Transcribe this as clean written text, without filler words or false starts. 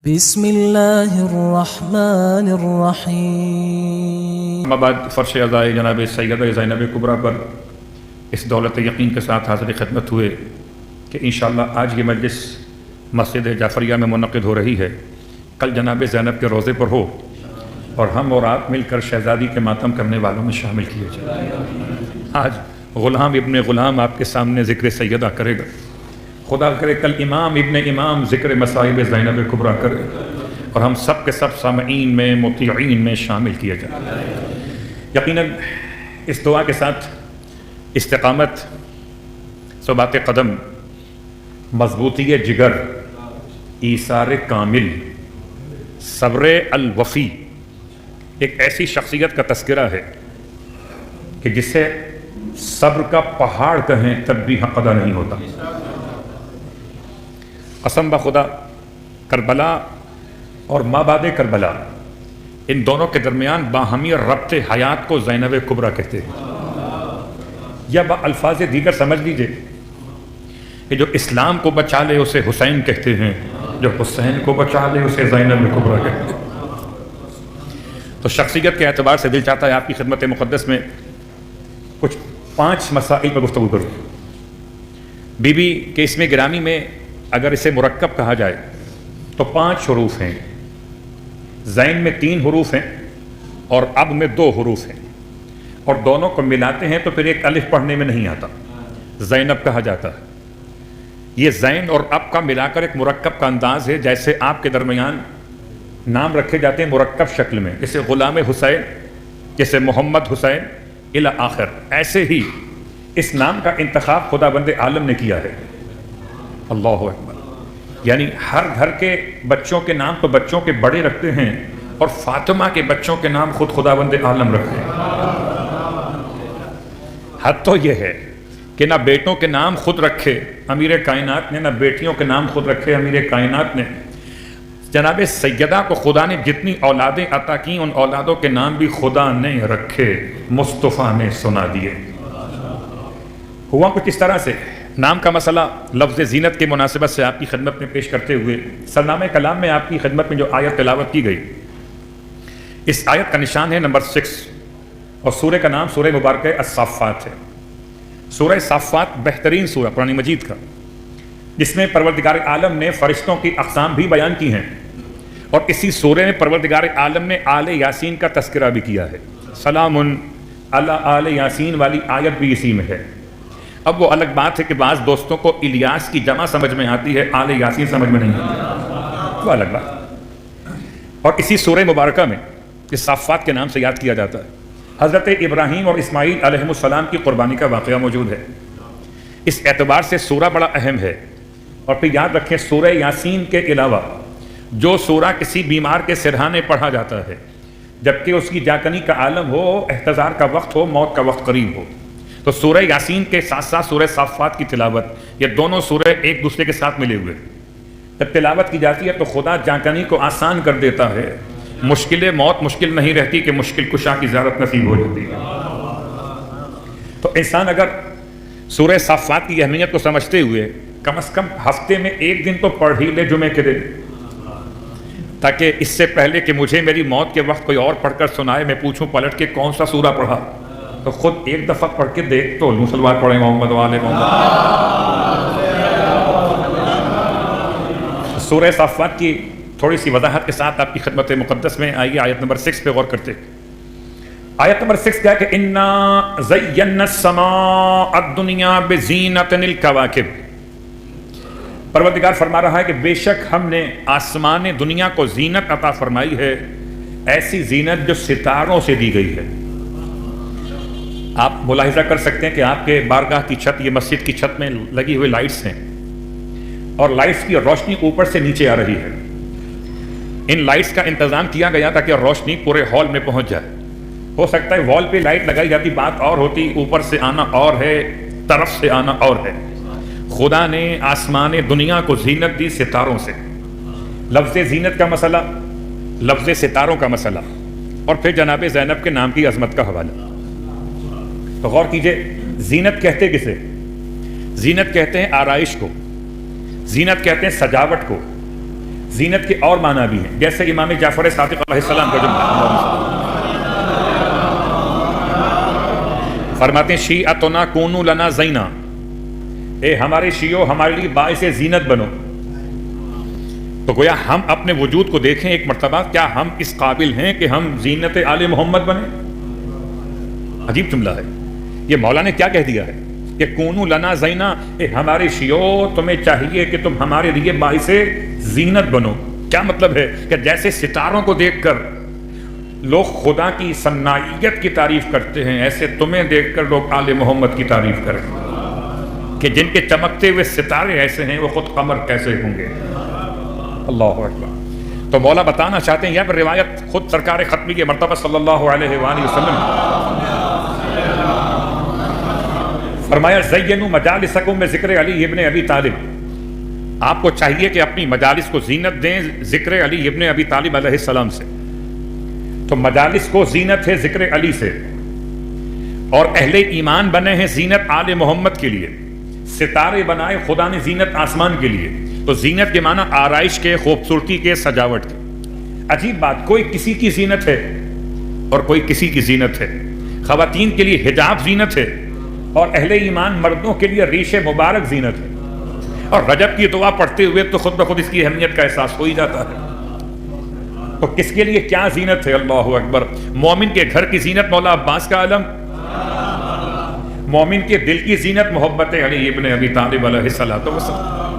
بسم اللہ الرحمن الرحیم۔ اما بعد فرش عزائے جناب سیدہ زینب کبریٰ پر اس دولت یقین کے ساتھ حاضر خدمت ہوئے کہ انشاءاللہ آج یہ مجلس مسجد جعفریہ میں منعقد ہو رہی ہے، کل جناب زینب کے روضے پر ہو اور ہم اور آپ مل کر شہزادی کے ماتم کرنے والوں میں شامل کیے جائیں۔ آج غلام ابن غلام آپ کے سامنے ذکر سیدہ کرے گا، خدا کرے کل امام ابن امام ذکر مصائب زینب کبریٰ کرے اور ہم سب کے سب سامعین میں مطیعین میں شامل کیے جائیں۔ یقیناً اس دعا کے ساتھ استقامت، ثبات قدم، مضبوطی جگر، ایثار کامل، صبر الوفی ایک ایسی شخصیت کا تذکرہ ہے کہ جسے صبر کا پہاڑ کہیں تب بھی حق ادا نہیں ہوتا۔ قسم بخدا کربلا اور مابعد کربلا ان دونوں کے درمیان باہمی ربط حیات کو زینب کبریٰ کہتے ہیں، یا الفاظ دیگر سمجھ لیجئے کہ جو اسلام کو بچا لے اسے حسین کہتے ہیں، جو حسین کو بچا لے اسے زینب کبریٰ کہتے ہیں۔ تو شخصیت کے اعتبار سے دل چاہتا ہے آپ کی خدمت مقدس میں کچھ 5 مسائل پر گفتگو کروں۔ بی بی کے اسم گرامی میں اگر اسے مرکب کہا جائے تو 5 حروف ہیں، زین میں 3 حروف ہیں اور اب میں 2 حروف ہیں، اور دونوں کو ملاتے ہیں تو پھر ایک الف پڑھنے میں نہیں آتا، زینب کہا جاتا ہے۔ یہ زین اور اب کا ملا کر ایک مرکب کا انداز ہے، جیسے آپ کے درمیان نام رکھے جاتے ہیں مرکب شکل میں، جیسے غلام حسین، جیسے محمد حسین الی آخر، ایسے ہی اس نام کا انتخاب خداوند عالم نے کیا ہے۔ اللہ اکبر، یعنی ہر گھر کے بچوں کے نام تو بچوں کے بڑے رکھتے ہیں اور فاطمہ کے بچوں کے نام خود خداوند عالم رکھتے ہیں۔ حد تو یہ ہے کہ نہ بیٹوں کے نام خود رکھے امیر کائنات نے، نہ بیٹیوں کے نام خود رکھے امیر کائنات نے۔ جناب سیدہ کو خدا نے جتنی اولادیں عطا کی ان اولادوں کے نام بھی خدا نے رکھے، مصطفیٰ نے سنا دیے۔ ہوا کچھ اس طرح سے نام کا مسئلہ لفظ زینت کی مناسبت سے آپ کی خدمت میں پیش کرتے ہوئے سرنامہ کلام میں آپ کی خدمت میں جو آیت تلاوت کی گئی، اس آیت کا نشان ہے نمبر 6 اور سورہ کا نام سورہ مبارکہ الصافات ہے۔ سورہ صافات بہترین سورہ قرآن مجید کا، جس میں پروردگار عالم نے فرشتوں کی اقسام بھی بیان کی ہیں، اور اسی سورہ میں پروردگار عالم نے آل یاسین کا تذکرہ بھی کیا ہے۔ سلام علی آل یاسین والی آیت بھی اسی میں ہے۔ اب وہ الگ بات ہے کہ بعض دوستوں کو الیاس کی جمع سمجھ میں آتی ہے، آل یاسین سمجھ میں نہیں آتی، وہ الگ بات۔ اور اسی سورہ مبارکہ میں اس صافات کے نام سے یاد کیا جاتا ہے، حضرت ابراہیم اور اسماعیل علیہ السلام کی قربانی کا واقعہ موجود ہے۔ اس اعتبار سے سورہ بڑا اہم ہے۔ اور پھر یاد رکھیں سورہ یاسین کے علاوہ جو سورہ کسی بیمار کے سرہانے پڑھا جاتا ہے جبکہ اس کی جاکنی کا عالم ہو، احتضار کا وقت ہو، موت کا وقت قریب ہو، تو سورہ یاسین کے ساتھ ساتھ سورہ صافات کی تلاوت، یہ دونوں سورہ ایک دوسرے کے ساتھ ملے ہوئے جب تلاوت کی جاتی ہے تو خدا جاکنی کو آسان کر دیتا ہے، مشکل موت مشکل نہیں رہتی کہ مشکل کشا کی زیارت نصیب ہو جاتی ہے۔ تو انسان اگر سورہ صافات کی اہمیت کو سمجھتے ہوئے کم از کم ہفتے میں 1 دن تو پڑھ ہی لے جمعے کے دن، تاکہ اس سے پہلے کہ مجھے میری موت کے وقت کوئی اور پڑھ کر سنائے میں پوچھوں پلٹ کے کون سا سورہ پڑھا، تو خود ایک دفعہ پڑھ کے دیکھ تو لوں سلوات پڑھیں محمد والے محمد۔ سورہ صافات کی تھوڑی سی وضاحت کے ساتھ آپ کی خدمت مقدس میں آئیے آیت نمبر 6 پہ غور کرتے۔ آیت نمبر 6 کیا کہ انا زینا السماء الدنیا بزینۃ الکواکب۔ پروردگار فرما رہا ہے کہ بے شک ہم نے آسمان دنیا کو زینت عطا فرمائی ہے، ایسی زینت جو ستاروں سے دی گئی ہے۔ آپ ملاحظہ کر سکتے ہیں کہ آپ کے بارگاہ کی چھت، یہ مسجد کی چھت میں لگی ہوئی لائٹس ہیں، اور لائٹس کی روشنی اوپر سے نیچے آ رہی ہے۔ ان لائٹس کا انتظام کیا گیا تاکہ روشنی پورے ہال میں پہنچ جائے۔ ہو سکتا ہے وال پہ لائٹ لگائی جاتی بات اور ہوتی، اوپر سے آنا اور ہے، طرف سے آنا اور ہے۔ خدا نے آسمان دنیا کو زینت دی ستاروں سے۔ لفظ زینت کا مسئلہ، لفظ ستاروں کا مسئلہ، اور پھر جناب زینب کے نام کی عظمت کا حوالہ۔ تو غور کیجئے، زینت کہتے کسے؟ زینت کہتے ہیں آرائش کو، زینت کہتے ہیں سجاوٹ کو، زینت کے اور معنی بھی ہیں، جیسے امام جعفر صادق علیہ السلام کا جملہ فرماتے ہیں شیعتنا کونو لنا زینا، اے ہمارے شیعو ہمارے لیے باعث زینت بنو۔ تو گویا ہم اپنے وجود کو دیکھیں ایک مرتبہ، کیا ہم اس قابل ہیں کہ ہم زینت آل محمد بنیں؟ عجیب جملہ ہے یہ، مولا نے کیا کہہ دیا ہے کہ کونو لنا زینا، اے ہمارے شیعو تمہیں چاہیے کہ تم ہمارے لیے باعث زینت بنو۔ کیا مطلب ہے کہ جیسے ستاروں کو دیکھ کر لوگ خدا کی صنائیت کی تعریف کرتے ہیں، ایسے تمہیں دیکھ کر لوگ آل محمد کی تعریف کریں کہ جن کے چمکتے ہوئے ستارے ایسے ہیں وہ خود قمر کیسے ہوں گے۔ اللہ اکبر۔ تو مولا بتانا چاہتے ہیں، یہ روایت خود سرکار ختمی کے مرتبہ صلی اللہ علیہ وآلہ وسلم فرمایا زینوا مجالسکم بذکر علی ابن ابی طالب، آپ کو چاہیے کہ اپنی مجالس کو زینت دیں ذکر علی ابن ابی طالب علیہ السلام سے۔ تو مجالس کو زینت ہے ذکر علی سے، اور اہل ایمان بنے ہیں زینت آل محمد کے لیے، ستارے بنائے خدا نے زینت آسمان کے لیے۔ تو زینت کے معنی آرائش کے، خوبصورتی کے، سجاوٹ کے۔ عجیب بات، کوئی کسی کی زینت ہے اور کوئی کسی کی زینت ہے۔ خواتین کے لیے حجاب زینت ہے، اور اہل ایمان مردوں کے لیے ریش مبارک زینت ہے۔ اور رجب کی دعا پڑھتے ہوئے تو خود بخود اس کی اہمیت کا احساس ہو ہی جاتا ہے۔ تو کس کے لیے کیا زینت ہے؟ اللہ اکبر۔ مومن کے گھر کی زینت مولا عباس کا علم، مومن کے دل کی زینت محبت علی ابن ابی طالب علیہ السلام۔